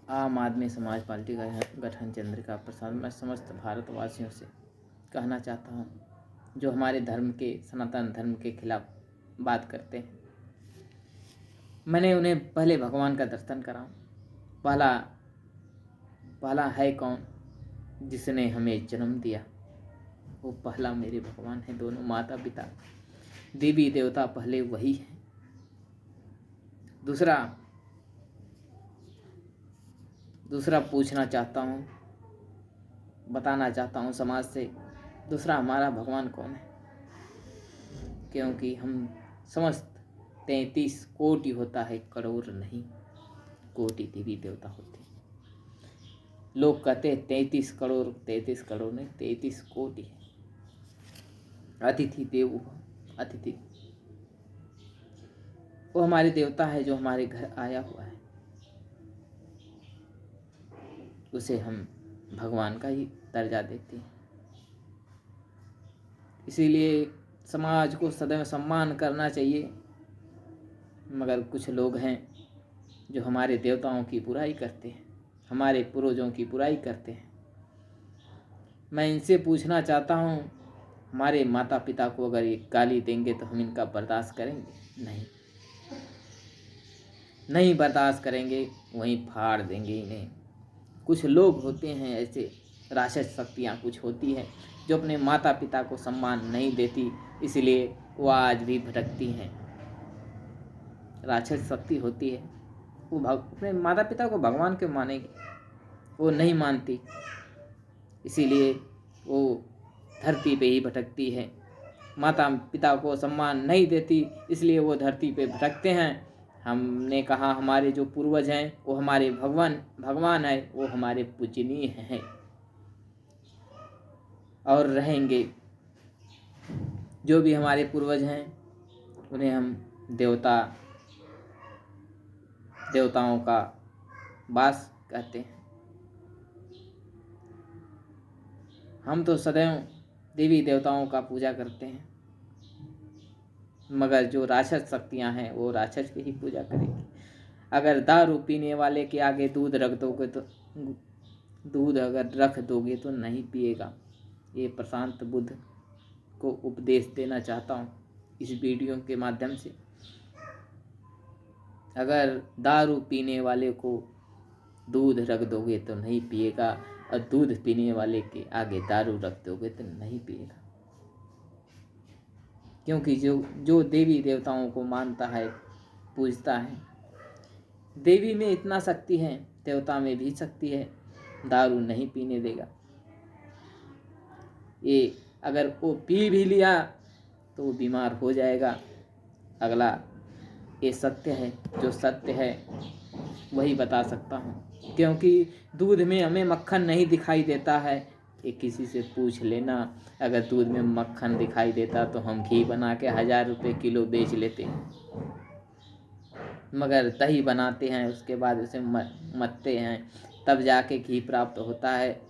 आम आदमी समाज पार्टी का गठन चंद्रिका प्रसाद। मैं समस्त भारतवासियों से कहना चाहता हूँ जो हमारे धर्म के, सनातन धर्म के खिलाफ बात करते हैं, मैंने उन्हें पहले भगवान का दर्शन कराऊं। पहला है कौन? जिसने हमें जन्म दिया, वो पहला मेरे भगवान है। दोनों माता पिता, देवी देवता पहले वही है। दूसरा पूछना चाहता हूँ, बताना चाहता हूँ समाज से, दूसरा हमारा भगवान कौन है? क्योंकि हम समस्त 33 कोटि होता है, करोड़ नहीं, कोटि देवी देवता होते हैं। लोग कहते हैं 33 करोड़, 33 करोड़ नहीं, 33 कोटि है। अतिथि देवो भव, अतिथि वो हमारे देवता है जो हमारे घर आया हुआ है, उसे हम भगवान का ही दर्जा देते हैं। इसीलिए समाज को सदैव सम्मान करना चाहिए। मगर कुछ लोग हैं जो हमारे देवताओं की बुराई करते हैं, हमारे पूर्वजों की बुराई करते हैं। मैं इनसे पूछना चाहता हूँ, हमारे माता पिता को अगर ये गाली देंगे तो हम इनका बर्दाश्त करेंगे? नहीं बर्दाश्त करेंगे, वहीं फाड़ देंगे इन्हें। कुछ लोग होते हैं ऐसे, राक्षस शक्तियाँ कुछ होती हैं जो अपने माता पिता को सम्मान नहीं देती, इसलिए वो आज भी भटकती हैं। राक्षस शक्ति होती है, वो अपने माता पिता को भगवान क्यों मानेगी? वो नहीं मानती, इसीलिए वो धरती पे ही भटकती है। माता पिता को सम्मान नहीं देती, इसलिए वो धरती पे भटकते हैं। हमने कहा हमारे जो पूर्वज हैं वो हमारे भगवान है, वो हमारे पूजनीय हैं और रहेंगे। जो भी हमारे पूर्वज हैं उन्हें हम देवताओं का वास कहते हैं। हम तो सदैव देवी देवताओं का पूजा करते हैं, मगर जो राक्षस शक्तियां हैं वो राक्षस की ही पूजा करेंगी। अगर दारू पीने वाले के आगे दूध रख दोगे तो नहीं पिएगा। ये प्रशांत बुद्ध को उपदेश देना चाहता हूँ इस वीडियो के माध्यम से। अगर दारू पीने वाले को दूध रख दोगे तो नहीं पिएगा, और दूध पीने वाले के आगे दारू रख दोगे तो नहीं पिएगा। क्योंकि जो देवी देवताओं को मानता है, पूजता है, देवी में इतना शक्ति है, देवता में भी शक्ति है, दारू नहीं पीने देगा। ये अगर वो पी भी लिया तो वो बीमार हो जाएगा। अगला ये सत्य है, जो सत्य है वही बता सकता हूँ। क्योंकि दूध में हमें मक्खन नहीं दिखाई देता है, ये किसी से पूछ लेना। अगर दूध में मक्खन दिखाई देता तो हम घी बना के 1000 रुपये किलो बेच लेते, मगर दही बनाते हैं, उसके बाद उसे मथते हैं, तब जाके घी प्राप्त होता है।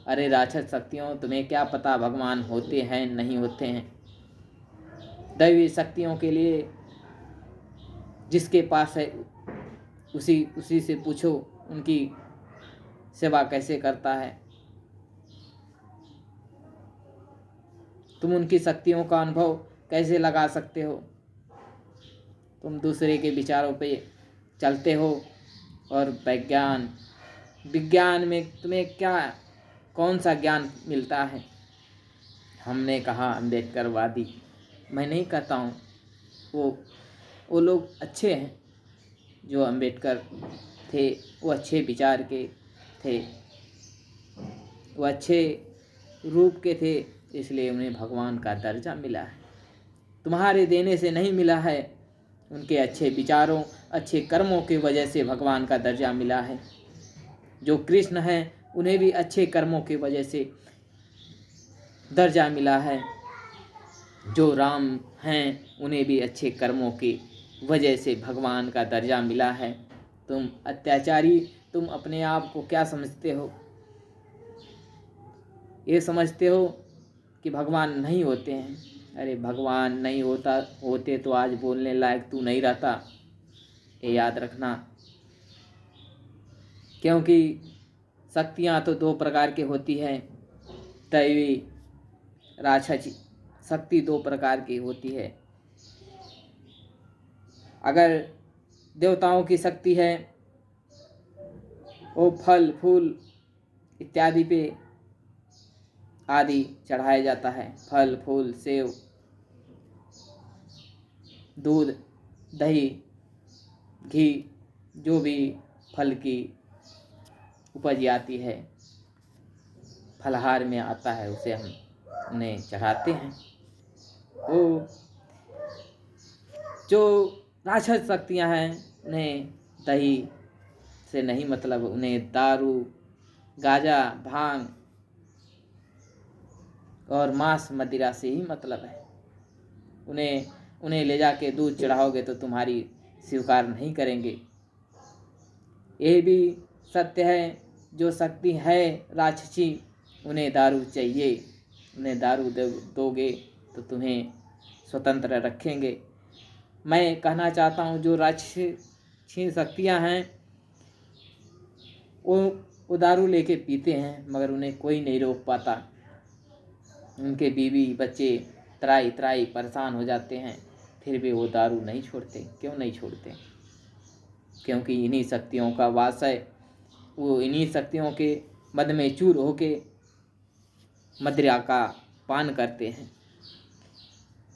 अरे राक्षस शक्तियों, तुम्हें क्या पता भगवान होते हैं नहीं होते हैं? दैवी शक्तियों के लिए जिसके पास है उसी से पूछो उनकी सेवा कैसे करता है। तुम उनकी शक्तियों का अनुभव कैसे लगा सकते हो? तुम दूसरे के विचारों पे चलते हो, और विज्ञान में तुम्हें कौन सा ज्ञान मिलता है? हमने कहा अम्बेडकरवादी, मैं नहीं कहता हूँ, वो लोग अच्छे हैं जो अम्बेडकर थे, वो अच्छे विचार के थे, वो अच्छे रूप के थे, इसलिए उन्हें भगवान का दर्जा मिला है। तुम्हारे देने से नहीं मिला है, उनके अच्छे विचारों, अच्छे कर्मों की वजह से भगवान का दर्जा मिला है। जो कृष्ण हैं उन्हें भी अच्छे कर्मों की वजह से दर्जा मिला है। जो राम हैं उन्हें भी अच्छे कर्मों की वजह से भगवान का दर्जा मिला है। तुम अत्याचारी, तुम अपने आप को क्या समझते हो? ये समझते हो कि भगवान नहीं होते हैं। अरे भगवान नहीं होते तो आज बोलने लायक तू नहीं रहता, ये याद रखना। क्योंकि शक्तियाँ तो दो प्रकार की होती हैं, दैवी राक्षसी शक्ति दो प्रकार की होती है। अगर देवताओं की शक्ति है वो फल फूल इत्यादि पे आदि चढ़ाया जाता है, फल फूल सेव दूध दही घी जो भी फल की उपज आती है फलहार में आता है उसे हम उन्हें चढ़ाते हैं। वो जो राक्षस शक्तियाँ हैं उन्हें दही से नहीं मतलब, उन्हें दारू गांजा भांग और मांस मदिरा से ही मतलब है। उन्हें ले जाके दूध चढ़ाओगे तो तुम्हारी स्वीकार नहीं करेंगे। ये भी सत्य है, जो शक्ति है राक्षसी उन्हें दारू चाहिए, उन्हें दारू दोगे तो तुम्हें स्वतंत्र रखेंगे। मैं कहना चाहता हूँ जो राक्षसी शक्तियाँ हैं वो दारू लेके पीते हैं मगर उन्हें कोई नहीं रोक पाता। उनके बीवी बच्चे त्राई त्राई परेशान हो जाते हैं, फिर भी वो दारू नहीं छोड़ते। क्यों नहीं छोड़ते? क्योंकि इन्हीं शक्तियों का वास है। वो इन्हीं शक्तियों के मद में चूर होके मदिरा का पान करते हैं।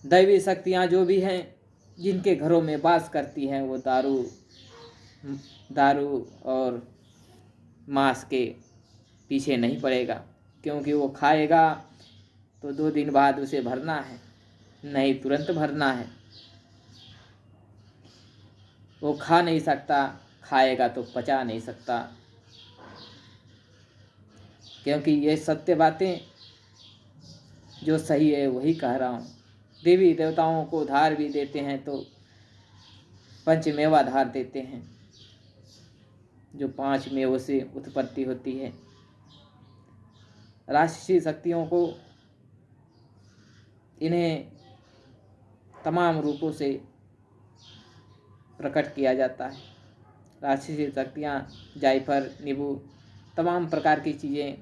दैवी शक्तियाँ जो भी हैं जिनके घरों में वास करती हैं वो दारू और मांस के पीछे नहीं पड़ेगा, क्योंकि वो खाएगा तो 2 दिन बाद उसे भरना है, नहीं तुरंत भरना है। वो खा नहीं सकता, खाएगा तो पचा नहीं सकता। क्योंकि ये सत्य बातें जो सही है वही कह रहा हूँ। देवी देवताओं को धार भी देते हैं तो पंचमेवा धार देते हैं, जो 5 मेवों से उत्पत्ति होती है। राक्षसी शक्तियों को इन्हें तमाम रूपों से प्रकट किया जाता है। राक्षसी शक्तियाँ जायफल नींबू तमाम प्रकार की चीज़ें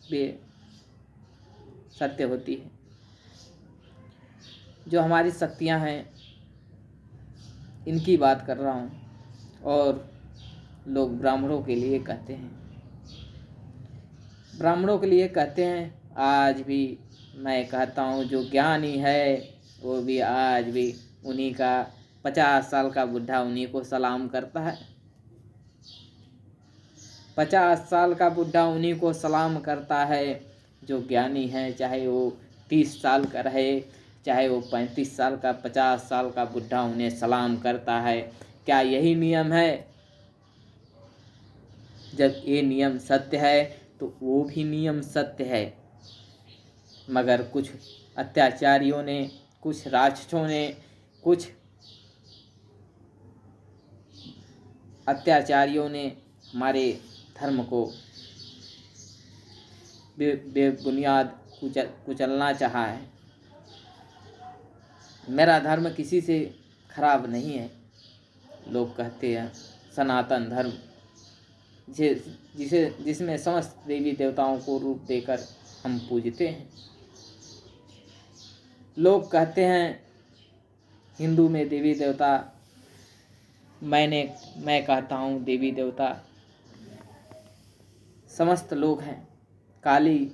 भी सत्य होती है। जो हमारी शक्तियाँ हैं इनकी बात कर रहा हूँ। और लोग ब्राह्मणों के लिए कहते हैं, ब्राह्मणों के लिए कहते हैं, आज भी मैं कहता हूँ जो ज्ञानी है वो भी आज भी उन्हीं का 50 साल का बुढ़ा उन्हीं को सलाम करता है। 50 साल का बुढ़ा उन्हीं को सलाम करता है जो ज्ञानी है, चाहे वो 30 साल का रहे, चाहे वो 35 साल का 50 साल का बुढ़ा उन्हें सलाम करता है। क्या यही नियम है? जब ये नियम सत्य है तो वो भी नियम सत्य है। मगर कुछ अत्याचारियों ने, कुछ राक्षसों ने, कुछ अत्याचारियों ने हमारे धर्म को बेबुनियाद कुचलना चाहा है। मेरा धर्म किसी से खराब नहीं है। लोग कहते हैं सनातन धर्म जिसमें समस्त देवी देवताओं को रूप देकर हम पूजते हैं। लोग कहते हैं हिंदू में देवी देवता, मैं कहता हूँ देवी देवता समस्त लोग हैं। काली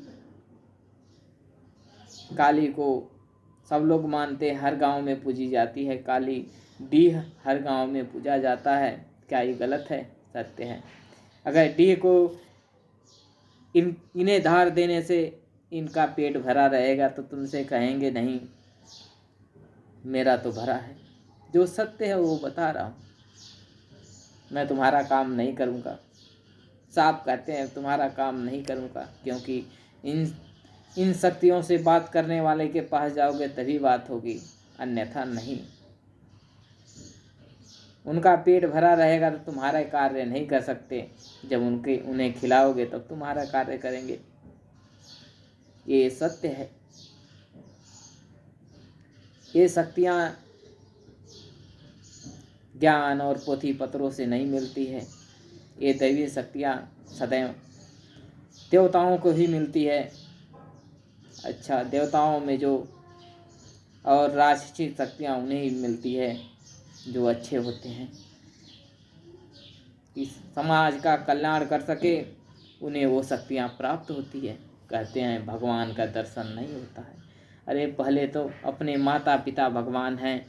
को सब लोग मानते हैं, हर गांव में पूजी जाती है काली। डीह हर गांव में पूजा जाता है। क्या ये गलत है? सत्य है। अगर डीह को इन्हें धार देने से इनका पेट भरा रहेगा तो तुमसे कहेंगे नहीं मेरा तो भरा है। जो सत्य है वो बता रहा हूँ। मैं तुम्हारा काम नहीं करूँगा, साफ कहते हैं तुम्हारा काम नहीं करूँगा, क्योंकि इन शक्तियों से बात करने वाले के पास जाओगे तभी बात होगी, अन्यथा नहीं। उनका पेट भरा रहेगा तो तुम्हारा कार्य नहीं कर सकते। जब उन्हें खिलाओगे तब तुम्हारा कार्य करेंगे। ये सत्य है। ये शक्तियाँ ज्ञान और पोथी पत्रों से नहीं मिलती है, ये दैवीय शक्तियाँ सदैव देवताओं को ही मिलती है। अच्छा, देवताओं में जो और राजसी शक्तियाँ उन्हें ही मिलती है जो अच्छे होते हैं, इस समाज का कल्याण कर सके उन्हें वो शक्तियाँ प्राप्त होती है। कहते हैं भगवान का दर्शन नहीं होता है। अरे पहले तो अपने माता पिता भगवान हैं,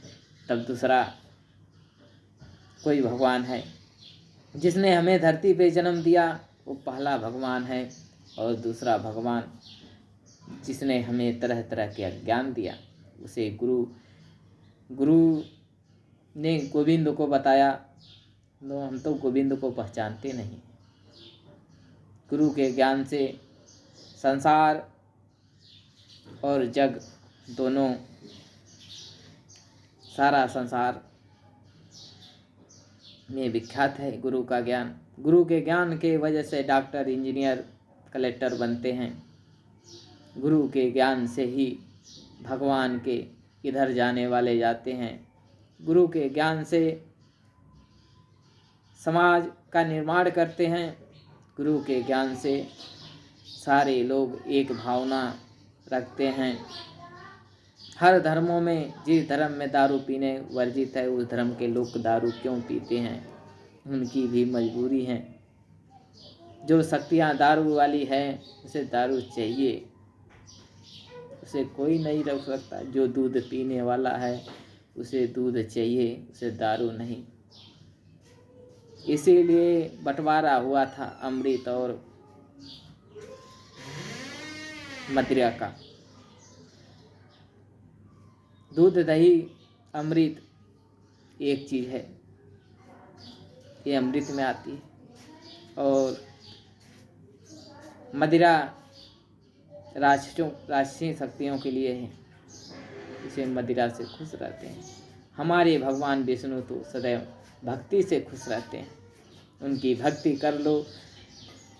तब दूसरा कोई भगवान है। जिसने हमें धरती पे जन्म दिया वो पहला भगवान है, और दूसरा भगवान जिसने हमें तरह तरह के ज्ञान दिया उसे गुरु ने गोविंद को बताया। नो, हम तो गोविंद को पहचानते नहीं। गुरु के ज्ञान से संसार और जग दोनों, सारा संसार में विख्यात है गुरु का ज्ञान। गुरु के ज्ञान के वजह से डॉक्टर, इंजीनियर, कलेक्टर बनते हैं। गुरु के ज्ञान से ही भगवान के इधर जाने वाले जाते हैं। गुरु के ज्ञान से समाज का निर्माण करते हैं। गुरु के ज्ञान से सारे लोग एक भावना रखते हैं। हर धर्मों में जिस धर्म में दारू पीने वर्जित है उस धर्म के लोग दारू क्यों पीते हैं, उनकी भी मजबूरी है। जो शक्तियाँ दारू वाली है उसे दारू चाहिए, उसे कोई नहीं रोक सकता। जो दूध पीने वाला है उसे दूध चाहिए, उसे दारू नहीं। इसीलिए बंटवारा हुआ था अमृत और मदिरा का। दूध, दही, अमृत एक चीज़ है, ये अमृत में आती है। और मदिरा राक्षसी शक्तियों के लिए है, इसे मदिरा से खुश रहते हैं। हमारे भगवान विष्णु तो सदैव भक्ति से खुश रहते हैं। उनकी भक्ति कर लो,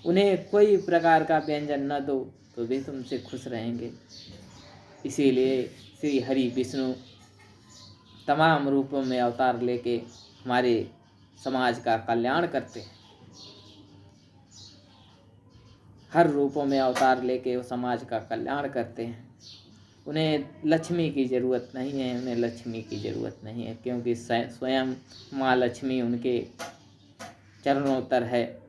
उन्हें कोई प्रकार का व्यंजन न दो तो वे तुमसे खुश रहेंगे। इसीलिए श्री हरि विष्णु तमाम रूपों में अवतार लेके हमारे समाज का कल्याण करते हैं। हर रूपों में अवतार लेके वो समाज का कल्याण करते हैं। उन्हें लक्ष्मी की ज़रूरत नहीं है, उन्हें लक्ष्मी की ज़रूरत नहीं है, क्योंकि स्वयं माँ लक्ष्मी उनके चरणोत्तर है।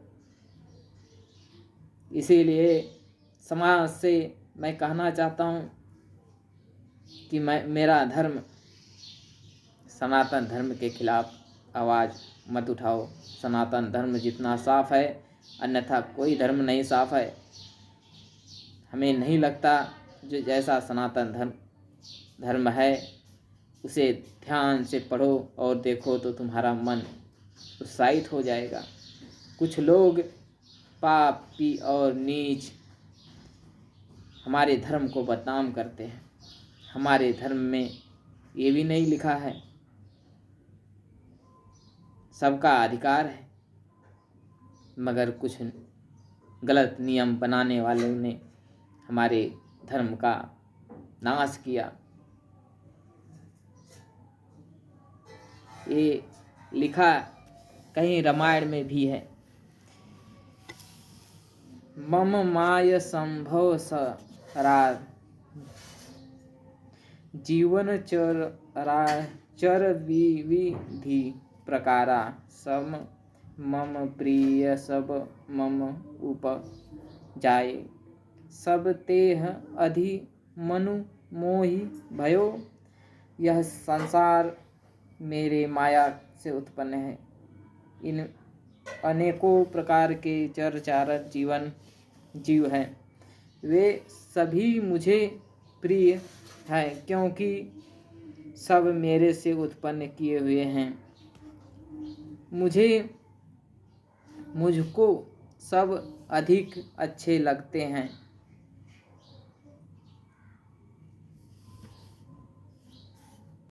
इसीलिए समाज से मैं कहना चाहता हूँ कि मेरा धर्म, सनातन धर्म के खिलाफ आवाज़ मत उठाओ। सनातन धर्म जितना साफ है अन्यथा कोई धर्म नहीं साफ है। हमें नहीं लगता जो जैसा सनातन धर्म है उसे ध्यान से पढ़ो और देखो तो तुम्हारा मन उत्साहित हो जाएगा। कुछ लोग पापी और नीच हमारे धर्म को बदनाम करते हैं। हमारे धर्म में ये भी नहीं लिखा है सबका अधिकार है, मगर कुछ गलत नियम बनाने वालों ने हमारे धर्म का नाश किया। ये लिखा कहीं रामायण में भी है, मम माय संभव सरा जीवन चर विविधि प्रकारा सम मम प्रिय सब मम उपजाए सब तेह अधि मनु मोहि भयो। यह संसार मेरे माया से उत्पन्न है। इन अनेकों प्रकार के चर जीव हैं, वे सभी मुझे प्रिय हैं क्योंकि सब मेरे से उत्पन्न किए हुए हैं। मुझको सब अधिक अच्छे लगते हैं।